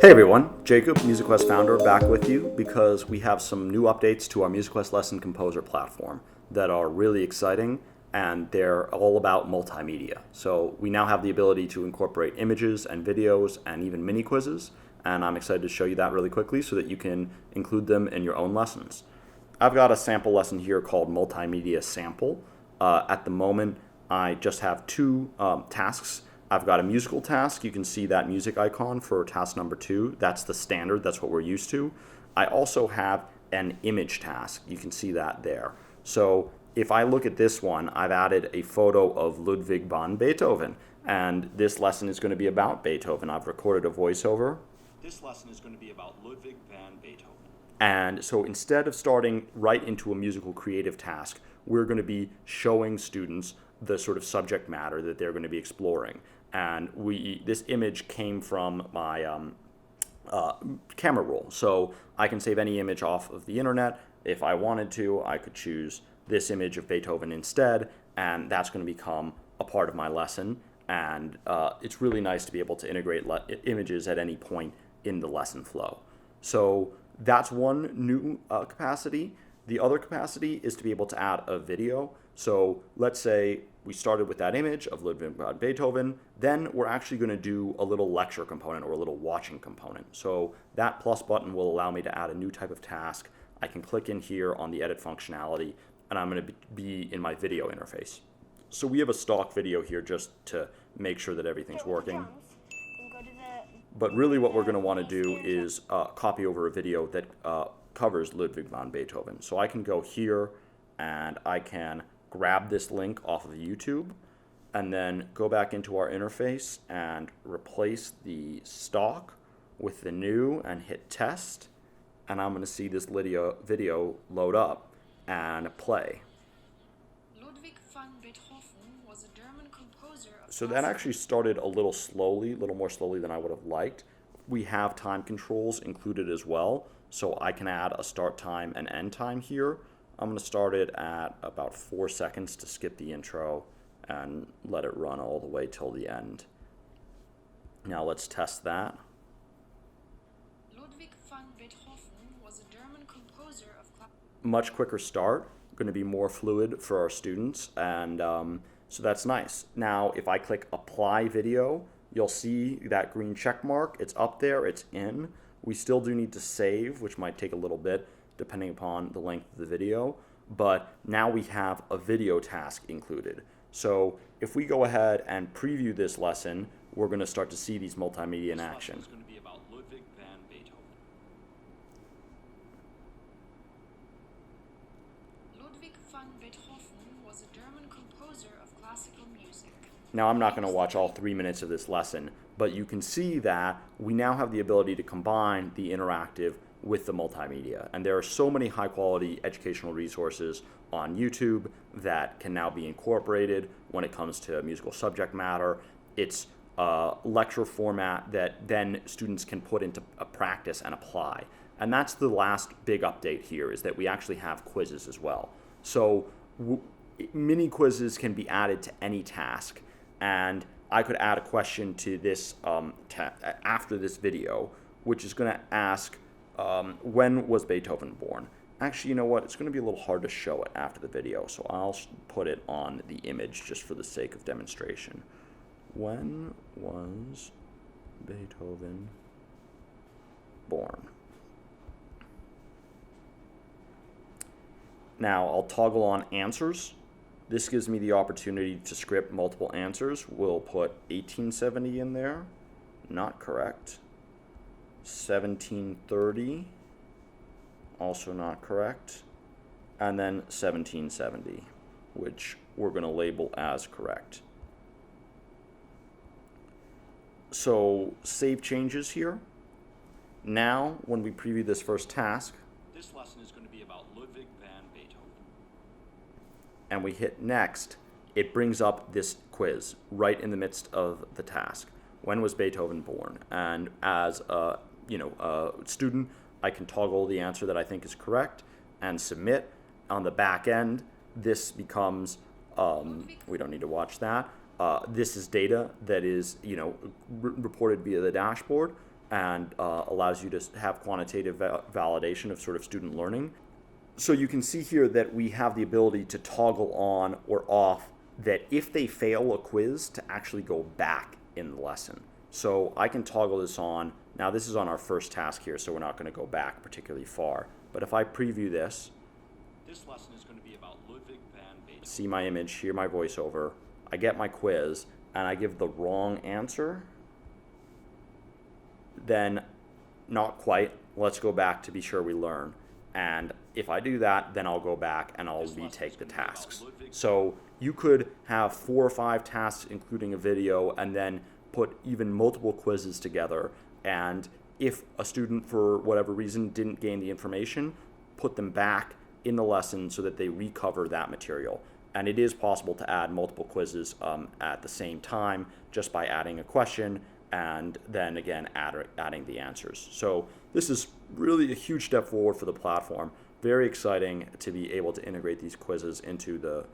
Hey everyone, Jacob, MusiQuest founder, back with you because we have some new updates to our MusiQuest Lesson Composer platform that are really exciting, and they're all about multimedia. So we now have the ability to incorporate images and videos and even mini quizzes, and I'm excited to show you that really quickly so that you can include them in your own lessons. I've got a sample lesson here called Multimedia Sample. At the moment, I just have two tasks. I've got a musical task. You can see that music icon for task number 2. That's the standard. That's what we're used to. I also have an image task. You can see that there. So if I look at this one, I've added a photo of Ludwig van Beethoven. And this lesson is going to be about Beethoven. I've recorded a voiceover. This lesson is going to be about Ludwig van Beethoven. And so instead of starting right into a musical creative task, we're going to be showing students the sort of subject matter that they're going to be exploring. And this image came from my camera roll. So I can save any image off of the internet. If I wanted to, I could choose this image of Beethoven instead, and that's going to become a part of my lesson. And it's really nice to be able to integrate images at any point in the lesson flow. So that's one new capacity. The other capacity is to be able to add a video. So let's say we started with that image of Ludwig van Beethoven, then we're actually going to do a little lecture component or a little watching component. So that plus button will allow me to add a new type of task. I can click in here on the edit functionality, and I'm going to be in my video interface. So we have a stock video here just to make sure that everything's working. But really what we're going to want to do is copy over a video that covers Ludwig van Beethoven. So I can go here and I can grab this link off of YouTube and then go back into our interface and replace the stock with the new and hit test. And I'm going to see this video load up and play. Ludwig van Beethoven was a German composer. So that actually started a little more slowly than I would have liked. We have time controls included as well, so I can add a start time and end time here. I'm going to start it at about 4 seconds to skip the intro and let it run all the way till the end. Now let's test that. Ludwig van Beethoven was a German composer of much quicker start, going to be more fluid for our students, and so that's nice. Now if I click apply video, you'll see that green check mark. It's up there, it's in. We still do need to save, which might take a little bit depending upon the length of the video, but now we have a video task included. So if we go ahead and preview this lesson, we're going to start to see these multimedia in action. This lesson is going to be about Ludwig van Beethoven. Ludwig van Beethoven was a German composer of classical music. Now I'm not going to watch all 3 minutes of this lesson, but you can see that we now have the ability to combine the interactive with the multimedia. And there are so many high quality educational resources on YouTube that can now be incorporated when it comes to musical subject matter. It's a lecture format that then students can put into a practice and apply. And that's the last big update here, is that we actually have quizzes as well. So mini quizzes can be added to any task, and I could add a question to this after this video, which is going to ask, when was Beethoven born? Actually, you know what? It's going to be a little hard to show it after the video, so I'll put it on the image just for the sake of demonstration. When was Beethoven born? Now, I'll toggle on answers. This gives me the opportunity to script multiple answers. We'll put 1870 in there. Not correct. 1730, also not correct, and then 1770, which we're going to label as correct. So save changes here. Now, when we preview this first task, This lesson is going to be about Ludwig van Beethoven. and we hit next, it brings up this quiz right in the midst of the task. When was Beethoven born? And as a student, I can toggle the answer that I think is correct and submit. On the back end, this becomes, we don't need to watch that. This is data that is, reported via the dashboard, and allows you to have quantitative validation of sort of student learning. So you can see here that we have the ability to toggle on or off that if they fail a quiz to actually go back in the lesson. So I can toggle this on. Now this is on our first task here, so we're not going to go back particularly far. But if I preview this, This lesson is going to be about Ludwig van Beethoven. see my image, hear my voiceover, I get my quiz, and I give the wrong answer, then not quite. Let's go back to be sure we learn. And if I do that, then I'll go back and I'll retake the tasks. So you could have 4 or 5 tasks, including a video, and then put even multiple quizzes together. And if a student, for whatever reason, didn't gain the information, put them back in the lesson so that they recover that material. And it is possible to add multiple quizzes at the same time just by adding a question and then again adding the answers. So this is really a huge step forward for the platform. Very exciting to be able to integrate these quizzes into the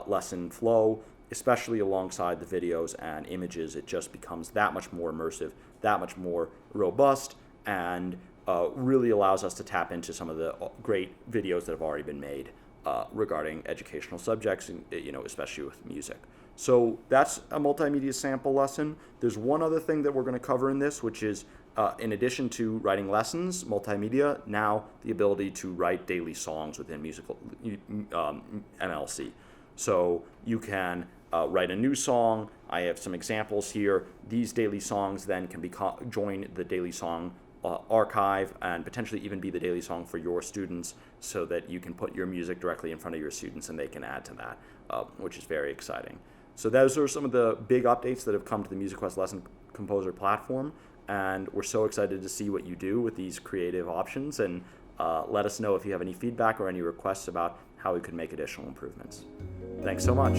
lesson flow, especially alongside the videos and images. It just becomes that much more immersive, that much more robust, and really allows us to tap into some of the great videos that have already been made regarding educational subjects, especially with music. So that's a multimedia sample lesson. There's one other thing that we're going to cover in this, which is in addition to writing lessons, multimedia, now the ability to write daily songs within musical MLC. So you can write a new song. I have some examples here. These daily songs then can join the daily song archive and potentially even be the daily song for your students, so that you can put your music directly in front of your students and they can add to that, which is very exciting. So those are some of the big updates that have come to the MusiQuest Lesson Composer platform, and we're so excited to see what you do with these creative options, and let us know if you have any feedback or any requests about how we could make additional improvements. Thanks so much.